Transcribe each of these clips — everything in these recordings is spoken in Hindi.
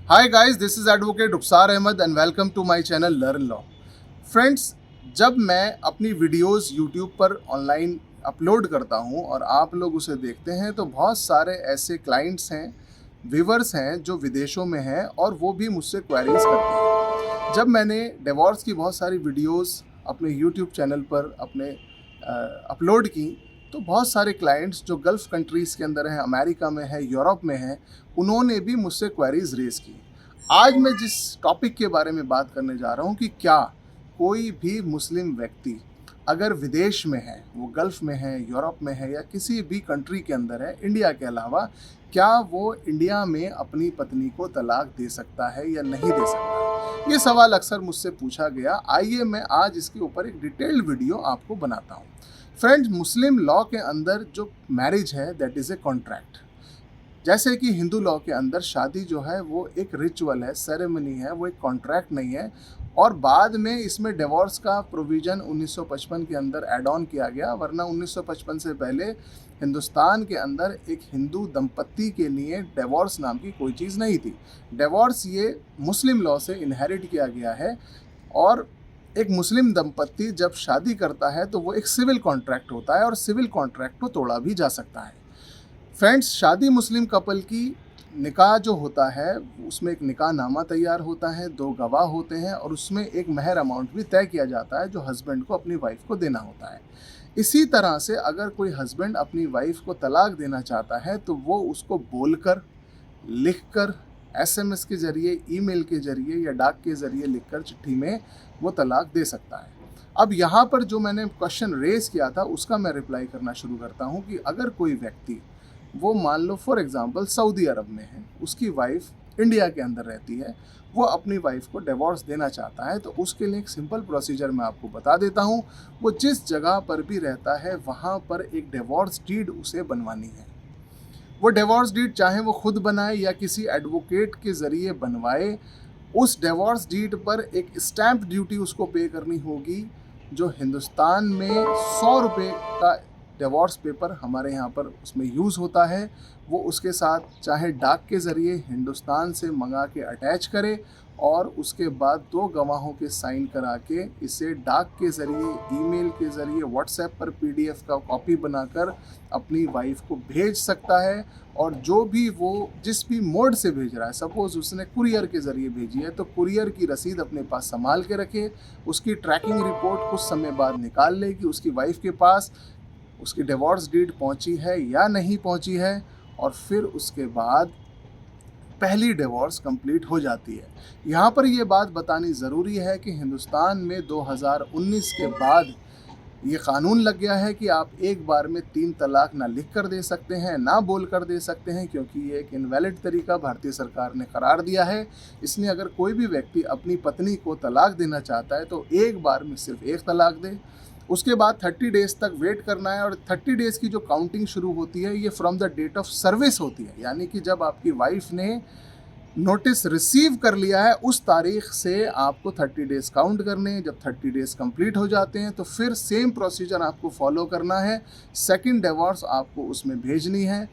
Hi guys, this is advocate Rukhsar Ahmad and welcome to my channel learn law. Friends, जब मैं अपनी वीडियोस यूट्यूब पर ऑनलाइन अपलोड करता हूं और आप लोग उसे देखते हैं तो बहुत सारे ऐसे क्लाइंट्स हैं, व्यूवर्स हैं जो विदेशों में हैं और वो भी मुझसे क्वेरीज करते हैं। जब मैंने डिवोर्स की बहुत सारी वीडियोस अपने यूट्यूब चैनल पर अपने अपलोड की तो बहुत सारे क्लाइंट्स जो गल्फ़ कंट्रीज़ के अंदर हैं, अमेरिका में है, यूरोप में है, उन्होंने भी मुझसे क्वेरीज रेज़ की। आज मैं जिस टॉपिक के बारे में बात करने जा रहा हूँ कि क्या कोई भी मुस्लिम व्यक्ति अगर विदेश में है, वो गल्फ़ में है, यूरोप में है या किसी भी कंट्री के अंदर है, इंडिया के अलावा, क्या वो इंडिया में अपनी पत्नी को तलाक दे सकता है या नहीं दे सकता? ये सवाल अक्सर मुझसे पूछा गया। आइए मैं आज इसके ऊपर एक डिटेल्ड वीडियो आपको बनाता हूँ। फ्रेंड्स, मुस्लिम लॉ के अंदर जो मैरिज है दैट इज़ ए कॉन्ट्रैक्ट। जैसे कि हिंदू लॉ के अंदर शादी जो है वो एक रिचुअल है, सेरेमनी है, वो एक कॉन्ट्रैक्ट नहीं है। और बाद में इसमें डिवोर्स का प्रोविज़न 1955 के अंदर ऐड ऑन किया गया, वरना 1955 से पहले हिंदुस्तान के अंदर एक हिंदू दंपत्ति के लिए डिवोर्स नाम की कोई चीज़ नहीं थी। डिवोर्स ये मुस्लिम लॉ से इनहेरिट किया गया है। और एक मुस्लिम दंपत्ति जब शादी करता है तो वो एक सिविल कॉन्ट्रैक्ट होता है और सिविल कॉन्ट्रैक्ट को तोड़ा भी जा सकता है। फ्रेंड्स, शादी मुस्लिम कपल की निकाह जो होता है उसमें एक निकाह नामा तैयार होता है, 2 गवाह होते हैं और उसमें एक महर अमाउंट भी तय किया जाता है जो हस्बैंड को अपनी वाइफ को देना होता है। इसी तरह से अगर कोई हस्बैंड अपनी वाइफ को तलाक देना चाहता है तो वो उसको बोलकर, लिखकर, एसएमएस के ज़रिए, ईमेल के ज़रिए या डाक के ज़रिए लिखकर चिट्ठी में वो तलाक दे सकता है। अब यहाँ पर जो मैंने क्वेश्चन रेज़ किया था उसका मैं रिप्लाई करना शुरू करता हूँ कि अगर कोई व्यक्ति, वो मान लो फॉर एग्जांपल सऊदी अरब में है, उसकी वाइफ इंडिया के अंदर रहती है, वो अपनी वाइफ को डिवोर्स देना चाहता है, तो उसके लिए एक सिंपल प्रोसीजर मैं आपको बता देता हूँ। वो जिस जगह पर भी रहता है वहाँ पर एक डिवोर्स डीड उसे बनवानी है। वो डिवोर्स डीड चाहे वो खुद बनाए या किसी एडवोकेट के ज़रिए बनवाए, उस डिवोर्स डीड पर एक स्टैंप ड्यूटी उसको पे करनी होगी, जो हिंदुस्तान में 100 रुपये का डिवोर्स पेपर हमारे यहाँ पर उसमें यूज़ होता है। वो उसके साथ चाहे डाक के ज़रिए हिंदुस्तान से मंगा के अटैच करे और उसके बाद 2 गवाहों के साइन करा के इसे डाक के ज़रिए, ईमेल के ज़रिए, व्हाट्सएप पर पीडीएफ का कॉपी बनाकर अपनी वाइफ को भेज सकता है। और जो भी वो जिस भी मोड से भेज रहा है, सपोज़ उसने कुरियर के ज़रिए भेजी है तो कुरियर की रसीद अपने पास संभाल के रखे, उसकी ट्रैकिंग रिपोर्ट कुछ समय बाद निकाल ले कि उसकी वाइफ के पास उसकी डिवोर्स डीड पहुंची है या नहीं पहुंची है, और फिर उसके बाद पहली डिवोर्स कंप्लीट हो जाती है। यहाँ पर ये बात बतानी ज़रूरी है कि हिंदुस्तान में 2019 के बाद ये कानून लग गया है कि आप एक बार में 3 तलाक ना लिख कर दे सकते हैं, ना बोल कर दे सकते हैं, क्योंकि ये एक इनवैलिड तरीका भारतीय सरकार ने करार दिया है। इसलिए अगर कोई भी व्यक्ति अपनी पत्नी को तलाक देना चाहता है तो एक बार में सिर्फ 1 तलाक दे। उसके बाद 30 डेज़ तक वेट करना है और 30 डेज़ की जो काउंटिंग शुरू होती है ये from the date of service होती है, यानी कि जब आपकी वाइफ ने नोटिस रिसीव कर लिया है उस तारीख से आपको 30 डेज़ काउंट करने हैं। जब 30 डेज़ कंप्लीट हो जाते हैं तो फिर सेम प्रोसीजर आपको फॉलो करना है। सेकंड डिवोर्स आपको उसमें भेजनी है।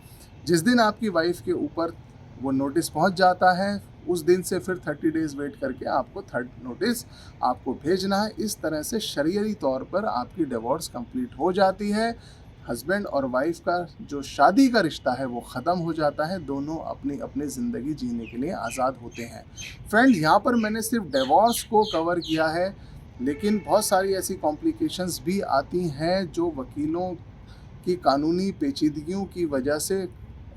जिस दिन आपकी वाइफ के ऊपर वो नोटिस पहुंच जाता है उस दिन से फिर 30 डेज़ वेट करके आपको थर्ड नोटिस आपको भेजना है। इस तरह से शरीयती तौर पर आपकी डिवोर्स कंप्लीट हो जाती है। हस्बैंड और वाइफ का जो शादी का रिश्ता है वो ख़त्म हो जाता है, दोनों अपनी अपनी ज़िंदगी जीने के लिए आज़ाद होते हैं। फ्रेंड, यहाँ पर मैंने सिर्फ डिवोर्स को कवर किया है, लेकिन बहुत सारी ऐसी कॉम्प्लिकेशंस भी आती हैं जो वकीलों की कानूनी पेचीदगियों की वजह से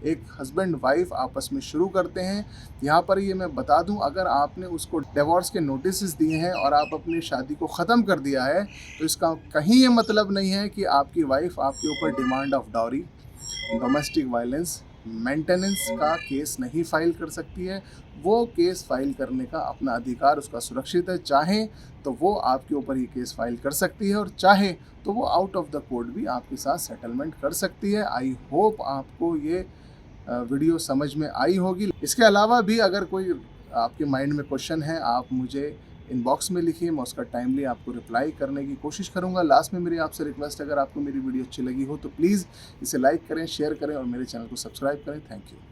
एक हस्बैंड वाइफ आपस में शुरू करते हैं। यहाँ पर ये मैं बता दूँ, अगर आपने उसको डिवोर्स के नोटिस दिए हैं और आप अपनी शादी को ख़त्म कर दिया है तो इसका कहीं ये मतलब नहीं है कि आपकी वाइफ आपके ऊपर demand of dowry, domestic violence, maintenance का केस नहीं फाइल कर सकती है। वो केस फाइल करने का अपना अधिकार उसका सुरक्षित है। चाहे तो वो आपके ऊपर ही केस फाइल कर सकती है और चाहे तो वो आउट ऑफ द कोर्ट भी आपके साथ सेटलमेंट कर सकती है। आई होप आपको ये वीडियो समझ में आई होगी। इसके अलावा भी अगर कोई आपके माइंड में क्वेश्चन है आप मुझे इनबॉक्स में लिखिए, मैं उसका टाइमली आपको रिप्लाई करने की कोशिश करूंगा। लास्ट में मेरी आपसे रिक्वेस्ट, अगर आपको मेरी वीडियो अच्छी लगी हो तो प्लीज़ इसे लाइक करें, शेयर करें और मेरे चैनल को सब्सक्राइब करें। Thank you.